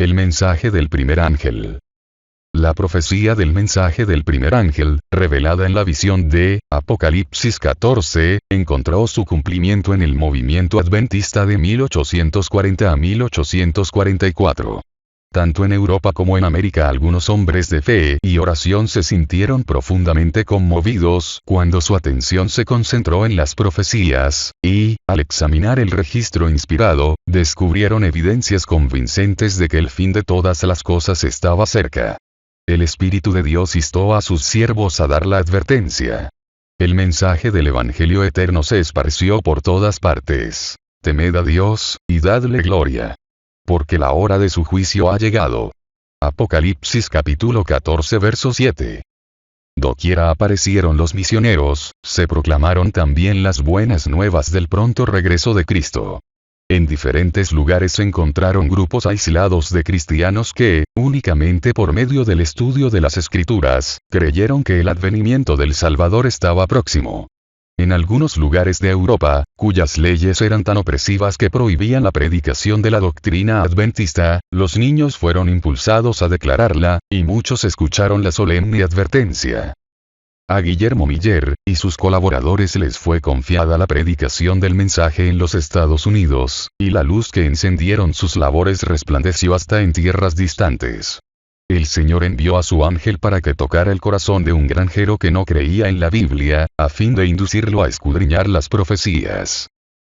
El mensaje del primer ángel. La profecía del mensaje del primer ángel, revelada en la visión de Apocalipsis 14, encontró su cumplimiento en el movimiento adventista de 1840 a 1844. Tanto en Europa como en América algunos hombres de fe y oración se sintieron profundamente conmovidos cuando su atención se concentró en las profecías, y, al examinar el registro inspirado, descubrieron evidencias convincentes de que el fin de todas las cosas estaba cerca. El Espíritu de Dios instó a sus siervos a dar la advertencia. El mensaje del Evangelio eterno se esparció por todas partes. Temed a Dios, y dadle gloria. Porque la hora de su juicio ha llegado. Apocalipsis capítulo 14 verso 7. Doquiera aparecieron los misioneros, se proclamaron también las buenas nuevas del pronto regreso de Cristo. En diferentes lugares se encontraron grupos aislados de cristianos que, únicamente por medio del estudio de las Escrituras, creyeron que el advenimiento del Salvador estaba próximo. En algunos lugares de Europa, cuyas leyes eran tan opresivas que prohibían la predicación de la doctrina adventista, los niños fueron impulsados a declararla, y muchos escucharon la solemne advertencia. A Guillermo Miller y sus colaboradores les fue confiada la predicación del mensaje en los Estados Unidos, y la luz que encendieron sus labores resplandeció hasta en tierras distantes. El Señor envió a su ángel para que tocara el corazón de un granjero que no creía en la Biblia, a fin de inducirlo a escudriñar las profecías.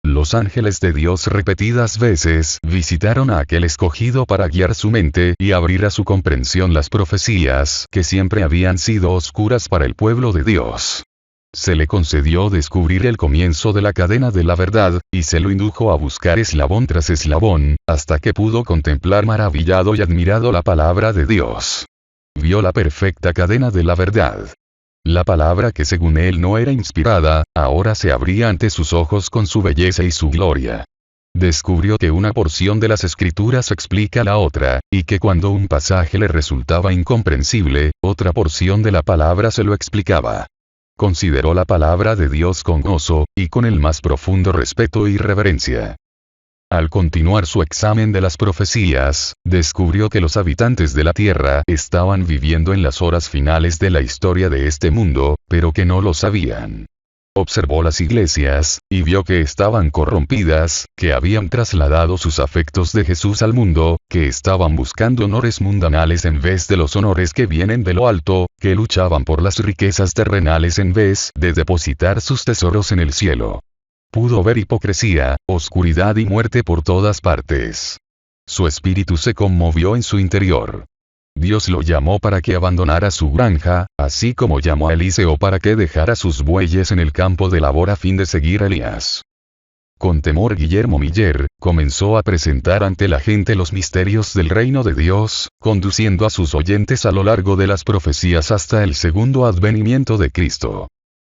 Los ángeles de Dios repetidas veces visitaron a aquel escogido para guiar su mente y abrir a su comprensión las profecías que siempre habían sido oscuras para el pueblo de Dios. Se le concedió descubrir el comienzo de la cadena de la verdad, y se lo indujo a buscar eslabón tras eslabón, hasta que pudo contemplar maravillado y admirado la palabra de Dios. Vio la perfecta cadena de la verdad. La palabra que según él no era inspirada, ahora se abría ante sus ojos con su belleza y su gloria. Descubrió que una porción de las Escrituras explica la otra, y que cuando un pasaje le resultaba incomprensible, otra porción de la palabra se lo explicaba. Consideró la palabra de Dios con gozo, y con el más profundo respeto y reverencia. Al continuar su examen de las profecías, descubrió que los habitantes de la tierra estaban viviendo en las horas finales de la historia de este mundo, pero que no lo sabían. Observó las iglesias, y vio que estaban corrompidas, que habían trasladado sus afectos de Jesús al mundo, que estaban buscando honores mundanales en vez de los honores que vienen de lo alto, que luchaban por las riquezas terrenales en vez de depositar sus tesoros en el cielo. Pudo ver hipocresía, oscuridad y muerte por todas partes. Su espíritu se conmovió en su interior. Dios lo llamó para que abandonara su granja, así como llamó a Eliseo para que dejara sus bueyes en el campo de labor a fin de seguir a Elías. Con temor Guillermo Miller comenzó a presentar ante la gente los misterios del reino de Dios, conduciendo a sus oyentes a lo largo de las profecías hasta el segundo advenimiento de Cristo.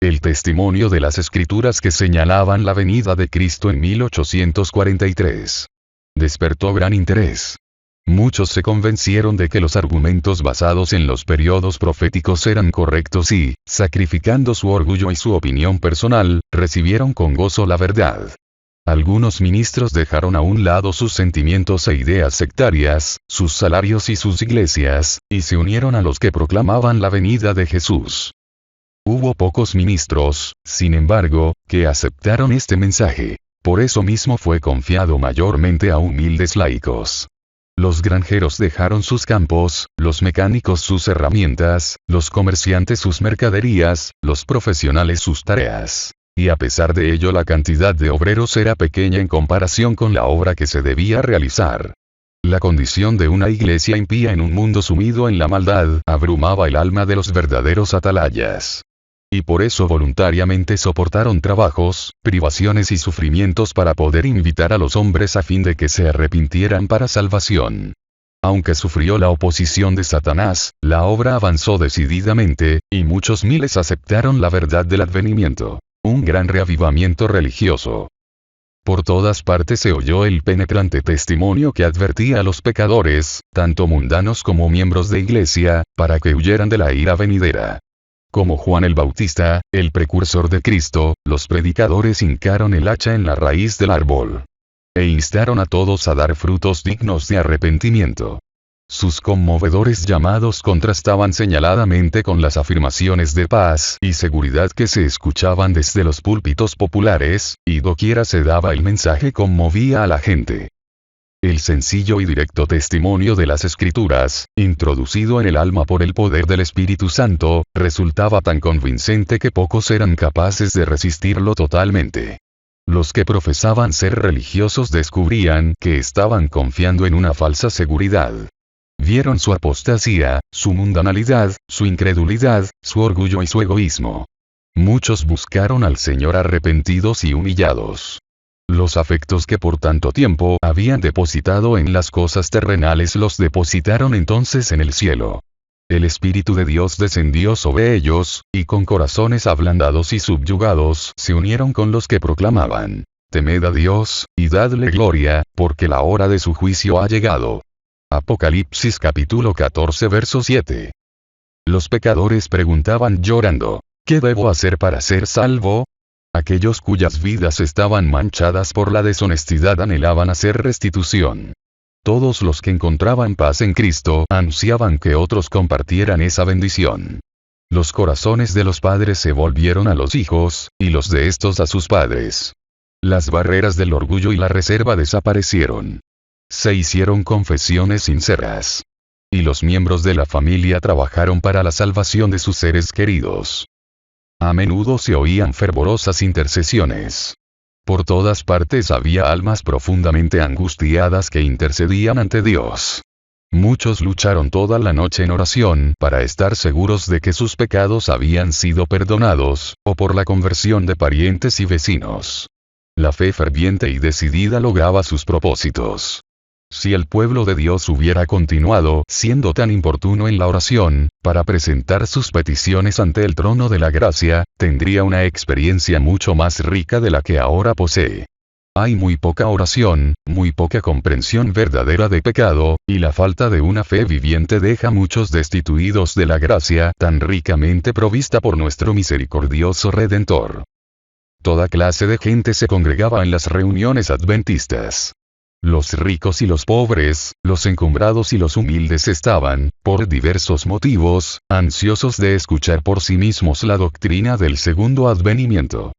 El testimonio de las Escrituras que señalaban la venida de Cristo en 1843 despertó gran interés. Muchos se convencieron de que los argumentos basados en los periodos proféticos eran correctos y, sacrificando su orgullo y su opinión personal, recibieron con gozo la verdad. Algunos ministros dejaron a un lado sus sentimientos e ideas sectarias, sus salarios y sus iglesias, y se unieron a los que proclamaban la venida de Jesús. Hubo pocos ministros, sin embargo, que aceptaron este mensaje. Por eso mismo fue confiado mayormente a humildes laicos. Los granjeros dejaron sus campos, los mecánicos sus herramientas, los comerciantes sus mercaderías, los profesionales sus tareas. Y a pesar de ello la cantidad de obreros era pequeña en comparación con la obra que se debía realizar. La condición de una iglesia impía en un mundo sumido en la maldad abrumaba el alma de los verdaderos atalayas. Y por eso voluntariamente soportaron trabajos, privaciones y sufrimientos para poder invitar a los hombres a fin de que se arrepintieran para salvación. Aunque sufrió la oposición de Satanás, la obra avanzó decididamente, y muchos miles aceptaron la verdad del advenimiento. Un gran reavivamiento religioso. Por todas partes se oyó el penetrante testimonio que advertía a los pecadores, tanto mundanos como miembros de iglesia, para que huyeran de la ira venidera. Como Juan el Bautista, el precursor de Cristo, los predicadores hincaron el hacha en la raíz del árbol. e instaron a todos a dar frutos dignos de arrepentimiento. Sus conmovedores llamados contrastaban señaladamente con las afirmaciones de paz y seguridad que se escuchaban desde los púlpitos populares, y doquiera se daba el mensaje conmovía a la gente. El sencillo y directo testimonio de las Escrituras, introducido en el alma por el poder del Espíritu Santo, resultaba tan convincente que pocos eran capaces de resistirlo totalmente. Los que profesaban ser religiosos descubrían que estaban confiando en una falsa seguridad. Vieron su apostasía, su mundanalidad, su incredulidad, su orgullo y su egoísmo. Muchos buscaron al Señor arrepentidos y humillados. Los afectos que por tanto tiempo habían depositado en las cosas terrenales los depositaron entonces en el cielo. El Espíritu de Dios descendió sobre ellos, y con corazones ablandados y subyugados se unieron con los que proclamaban: temed a Dios, y dadle gloria, porque la hora de su juicio ha llegado. Apocalipsis capítulo 14 verso 7. Los pecadores preguntaban llorando: ¿qué debo hacer para ser salvo? Aquellos cuyas vidas estaban manchadas por la deshonestidad anhelaban hacer restitución. Todos los que encontraban paz en Cristo ansiaban que otros compartieran esa bendición. Los corazones de los padres se volvieron a los hijos, y los de estos a sus padres. Las barreras del orgullo y la reserva desaparecieron. Se hicieron confesiones sinceras. Y los miembros de la familia trabajaron para la salvación de sus seres queridos. A menudo se oían fervorosas intercesiones. Por todas partes había almas profundamente angustiadas que intercedían ante Dios. Muchos lucharon toda la noche en oración para estar seguros de que sus pecados habían sido perdonados, o por la conversión de parientes y vecinos. La fe ferviente y decidida lograba sus propósitos. Si el pueblo de Dios hubiera continuado siendo tan importuno en la oración, para presentar sus peticiones ante el trono de la gracia, tendría una experiencia mucho más rica de la que ahora posee. Hay muy poca oración, muy poca comprensión verdadera de pecado, y la falta de una fe viviente deja muchos destituidos de la gracia tan ricamente provista por nuestro misericordioso Redentor. Toda clase de gente se congregaba en las reuniones adventistas. Los ricos y los pobres, los encumbrados y los humildes estaban, por diversos motivos, ansiosos de escuchar por sí mismos la doctrina del segundo advenimiento.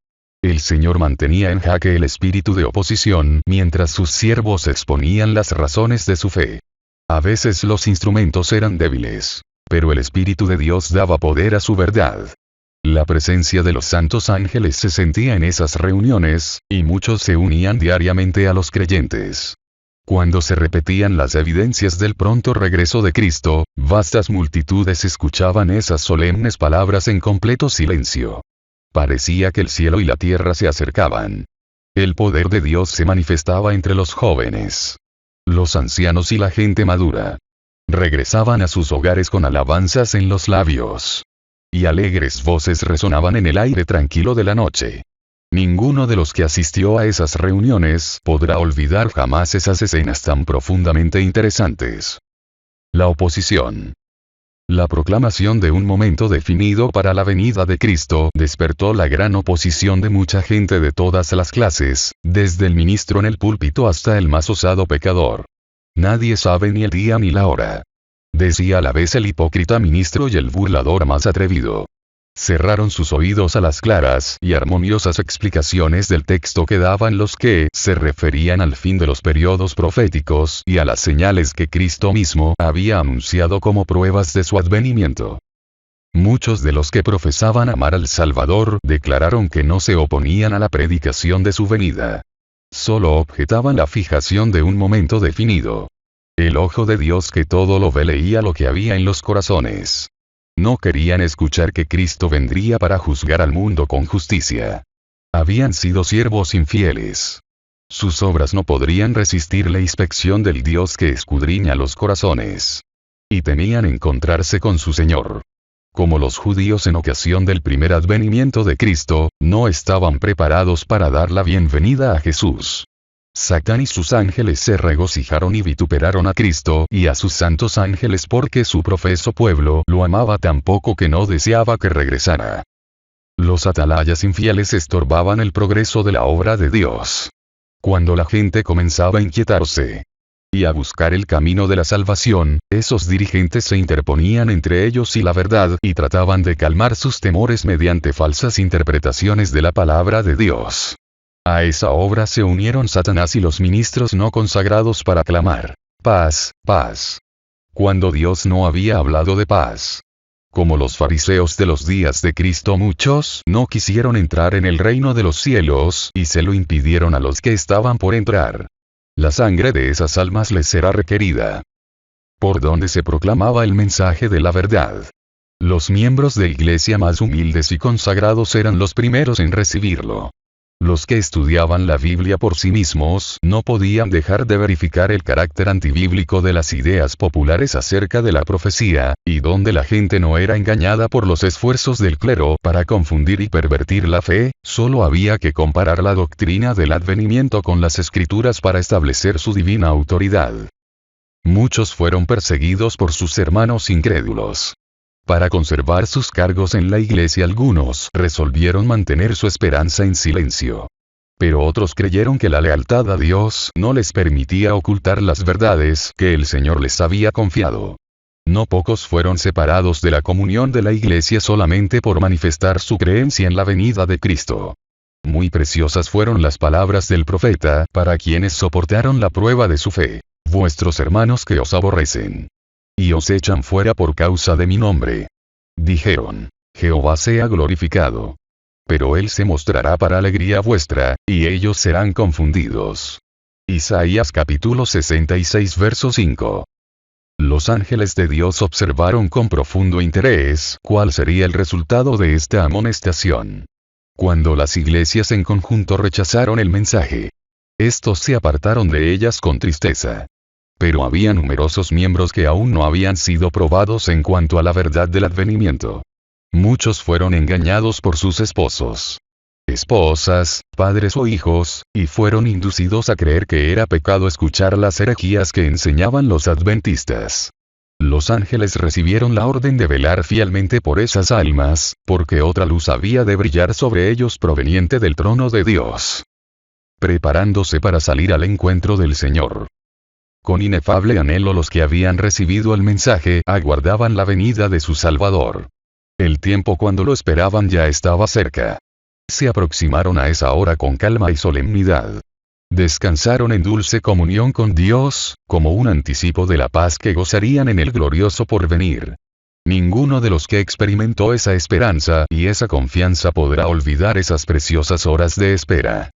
El Señor mantenía en jaque el espíritu de oposición mientras sus siervos exponían las razones de su fe. A veces los instrumentos eran débiles, pero el Espíritu de Dios daba poder a su verdad. La presencia de los santos ángeles se sentía en esas reuniones, y muchos se unían diariamente a los creyentes. Cuando se repetían las evidencias del pronto regreso de Cristo, vastas multitudes escuchaban esas solemnes palabras en completo silencio. Parecía que el cielo y la tierra se acercaban. El poder de Dios se manifestaba entre los jóvenes. Los ancianos y la gente madura regresaban a sus hogares con alabanzas en los labios. Y alegres voces resonaban en el aire tranquilo de la noche. Ninguno de los que asistió a esas reuniones podrá olvidar jamás esas escenas tan profundamente interesantes. La oposición. La proclamación de un momento definido para la venida de Cristo despertó la gran oposición de mucha gente de todas las clases, desde el ministro en el púlpito hasta el más osado pecador. Nadie sabe ni el día ni la hora, decía a la vez el hipócrita ministro y el burlador más atrevido. Cerraron sus oídos a las claras y armoniosas explicaciones del texto que daban los que se referían al fin de los periodos proféticos y a las señales que Cristo mismo había anunciado como pruebas de su advenimiento. Muchos de los que profesaban amar al Salvador declararon que no se oponían a la predicación de su venida. Solo objetaban la fijación de un momento definido. El ojo de Dios que todo lo ve leía lo que había en los corazones. No querían escuchar que Cristo vendría para juzgar al mundo con justicia. Habían sido siervos infieles. Sus obras no podrían resistir la inspección del Dios que escudriña los corazones. Y temían encontrarse con su Señor. Como los judíos en ocasión del primer advenimiento de Cristo, no estaban preparados para dar la bienvenida a Jesús. Satán y sus ángeles se regocijaron y vituperaron a Cristo y a sus santos ángeles porque su profeso pueblo lo amaba tan poco que no deseaba que regresara. Los atalayas infieles estorbaban el progreso de la obra de Dios. Cuando la gente comenzaba a inquietarse y a buscar el camino de la salvación, esos dirigentes se interponían entre ellos y la verdad y trataban de calmar sus temores mediante falsas interpretaciones de la palabra de Dios. A esa obra se unieron Satanás y los ministros no consagrados para clamar: paz, paz, cuando Dios no había hablado de paz. Como los fariseos de los días de Cristo, muchos no quisieron entrar en el reino de los cielos y se lo impidieron a los que estaban por entrar. La sangre de esas almas les será requerida. Por donde se proclamaba el mensaje de la verdad. Los miembros de iglesia más humildes y consagrados eran los primeros en recibirlo. Los que estudiaban la Biblia por sí mismos no podían dejar de verificar el carácter antibíblico de las ideas populares acerca de la profecía, y donde la gente no era engañada por los esfuerzos del clero para confundir y pervertir la fe, solo había que comparar la doctrina del advenimiento con las escrituras para establecer su divina autoridad. Muchos fueron perseguidos por sus hermanos incrédulos. Para conservar sus cargos en la iglesia, algunos resolvieron mantener su esperanza en silencio. Pero otros creyeron que la lealtad a Dios no les permitía ocultar las verdades que el Señor les había confiado. No pocos fueron separados de la comunión de la iglesia solamente por manifestar su creencia en la venida de Cristo. Muy preciosas fueron las palabras del profeta para quienes soportaron la prueba de su fe: vuestros hermanos que os aborrecen y os echan fuera por causa de mi nombre, dijeron: Jehová sea glorificado. Pero él se mostrará para alegría vuestra, y ellos serán confundidos. Isaías capítulo 66 verso 5. Los ángeles de Dios observaron con profundo interés cuál sería el resultado de esta amonestación. Cuando las iglesias en conjunto rechazaron el mensaje, estos se apartaron de ellas con tristeza. Pero había numerosos miembros que aún no habían sido probados en cuanto a la verdad del advenimiento. Muchos fueron engañados por sus esposos, esposas, padres o hijos, y fueron inducidos a creer que era pecado escuchar las herejías que enseñaban los adventistas. Los ángeles recibieron la orden de velar fielmente por esas almas, porque otra luz había de brillar sobre ellos proveniente del trono de Dios, preparándose para salir al encuentro del Señor. Con inefable anhelo los que habían recibido el mensaje aguardaban la venida de su Salvador. El tiempo cuando lo esperaban ya estaba cerca. Se aproximaron a esa hora con calma y solemnidad. Descansaron en dulce comunión con Dios, como un anticipo de la paz que gozarían en el glorioso porvenir. Ninguno de los que experimentó esa esperanza y esa confianza podrá olvidar esas preciosas horas de espera.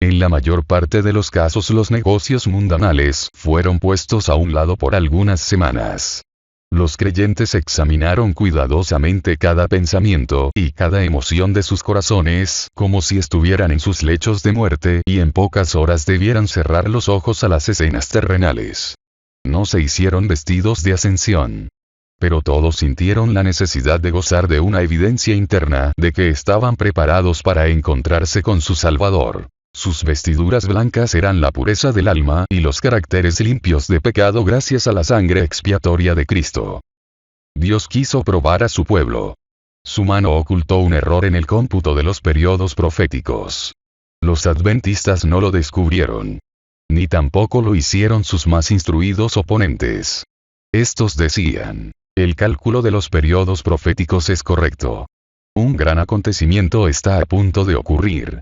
En la mayor parte de los casos los negocios mundanales fueron puestos a un lado por algunas semanas. Los creyentes examinaron cuidadosamente cada pensamiento y cada emoción de sus corazones, como si estuvieran en sus lechos de muerte y en pocas horas debieran cerrar los ojos a las escenas terrenales. No se hicieron vestidos de ascensión. Pero todos sintieron la necesidad de gozar de una evidencia interna de que estaban preparados para encontrarse con su Salvador. Sus vestiduras blancas eran la pureza del alma y los caracteres limpios de pecado gracias a la sangre expiatoria de Cristo. Dios quiso probar a su pueblo. Su mano ocultó un error en el cómputo de los periodos proféticos. Los adventistas no lo descubrieron. Ni tampoco lo hicieron sus más instruidos oponentes. Estos decían: el cálculo de los periodos proféticos es correcto. Un gran acontecimiento está a punto de ocurrir.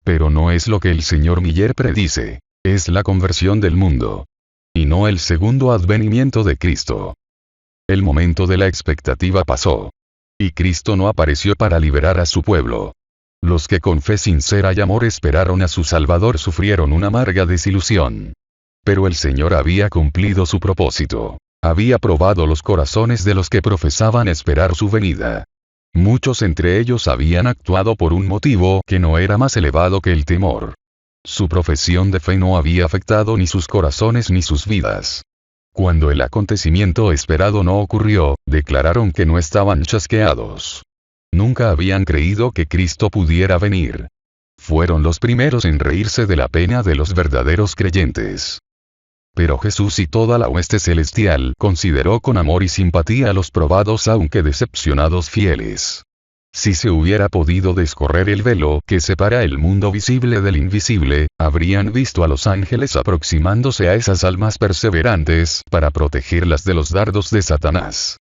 Pero no es lo que el señor Miller predice, es la conversión del mundo. Y no el segundo advenimiento de Cristo. El momento de la expectativa pasó. Y Cristo no apareció para liberar a su pueblo. Los que con fe sincera y amor esperaron a su Salvador sufrieron una amarga desilusión. Pero el Señor había cumplido su propósito. Había probado los corazones de los que profesaban esperar su venida. Muchos entre ellos habían actuado por un motivo que no era más elevado que el temor. Su profesión de fe no había afectado ni sus corazones ni sus vidas. Cuando el acontecimiento esperado no ocurrió, declararon que no estaban chasqueados. Nunca habían creído que Cristo pudiera venir. Fueron los primeros en reírse de la pena de los verdaderos creyentes. Pero Jesús y toda la hueste celestial consideró con amor y simpatía a los probados aunque decepcionados fieles. Si se hubiera podido descorrer el velo que separa el mundo visible del invisible, habrían visto a los ángeles aproximándose a esas almas perseverantes para protegerlas de los dardos de Satanás.